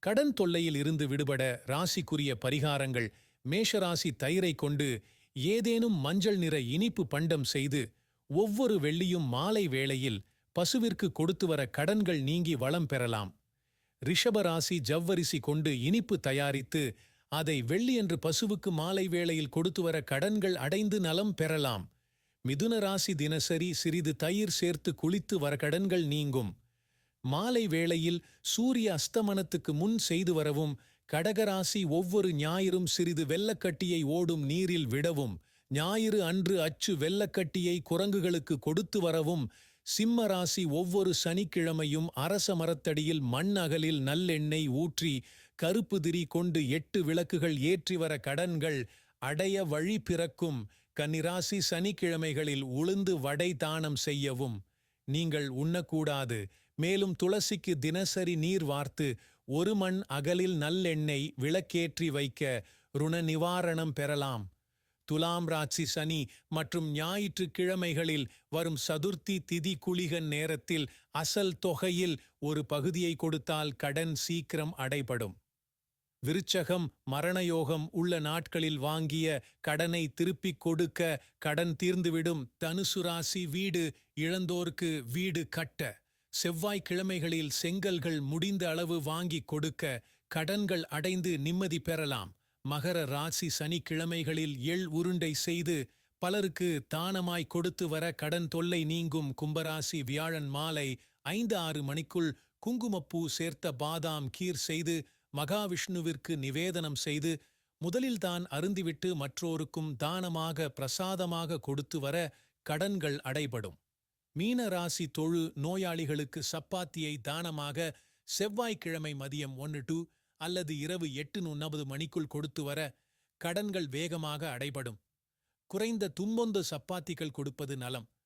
கடன் தொல்லையில் இருந்து விடுபட ராசிக்குரிய பரிகாரங்கள். மேஷராசி தயிரை கொண்டு ஏதேனும் மஞ்சள் நிற இனிப்பு பண்டம் செய்து ஒவ்வொரு வெள்ளியும் மாலை வேளையில் பசுவிற்கு கொடுத்து வர கடன்கள் நீங்கி வளம் பெறலாம். ரிஷபராசி ஜவ்வரிசி கொண்டு இனிப்பு தயாரித்து அதை வெள்ளியன்று பசுவுக்கு மாலை வேளையில் கொடுத்து வர கடன்கள் அடைந்து நலம் பெறலாம். மிதுன ராசி தினசரி சிறிது தயிர் சேர்த்து குளித்து வர கடன்கள் நீங்கும். மாலை வேளையில் சூரிய அஸ்தமனத்துக்கு முன் செய்து வரவும். கடகராசி ஒவ்வொரு ஞாயிறும் சிறிது வெல்லக்கட்டியை ஓடும் நீரில் விடவும். ஞாயிறு அன்று அச்சு வெல்லக்கட்டியை குரங்குகளுக்கு கொடுத்து வரவும். சிம்ம ராசி ஒவ்வொரு சனிக்கிழமையும் அரச மரத்தடியில் மண் அகலில் நல்லெண்ணெய் ஊற்றி கருப்பு திரி கொண்டு 8 விளக்குகள் ஏற்றி வர கடன்கள் அடைய வழி பிறக்கும். கன்னிராசி சனிக்கிழமைகளில் உளுந்து வடை தானம் செய்யவும். நீங்கள் உண்ணக்கூடாது. மேலும் துளசிக்கு தினசரி நீர் வார்த்து 1 மண் அகலில் நல்லெண்ணெய் விளக்கேற்றி வைக்க ருண நிவாரணம் பெறலாம். துலாம் ராசி சனி மற்றும் ஞாயிற்றுக்கிழமைகளில் வரும் சதுர்த்தி திதி குளிகன் நேரத்தில் அசல் தொகையில் ஒரு பகுதியை கொடுத்தால் கடன் சீக்கிரம் அடைபடும். விருச்சகம் மரணயோகம் உள்ள நாட்களில் வாங்கிய கடனை திருப்பிக் கொடுக்க கடன் தீர்ந்துவிடும். தனுசு ராசி வீடு இழந்தோர்க்கு வீடு கட்ட. செவ்வாய்க்கிழமைகளில் செங்கல்கள் முடிந்த அளவு வாங்கி கொடுக்க கடன்கள் அடைந்து நிம்மதி பெறலாம். மகர ராசி சனிக்கிழமைகளில் எள் உருண்டை செய்து பலருக்கு தானமாய் கொடுத்து வர கடன் தொல்லை நீங்கும். கும்பராசி வியாழன் மாலை 5-6 மணிக்குள் குங்குமப்பூ சேர்த்த பாதாம் கீர் செய்து மகாவிஷ்ணுவிற்கு நிவேதனம் செய்து முதலில்தான் அருந்திவிட்டு மற்றோருக்கும் தானமாக பிரசாதமாக கொடுத்து வர கடன்கள் அடைபடும். மீன ராசி தொழு நோயாளிகளுக்கு சப்பாத்தியை தானமாக செவ்வாய்க்கிழமை மதியம் 1 அல்லது இரவு 8-9 மணிக்குள் கொடுத்து வர கடன்கள் வேகமாக அடைபடும். குறைந்த தும்பொந்து சப்பாத்திகள் கொடுப்பது நலம்.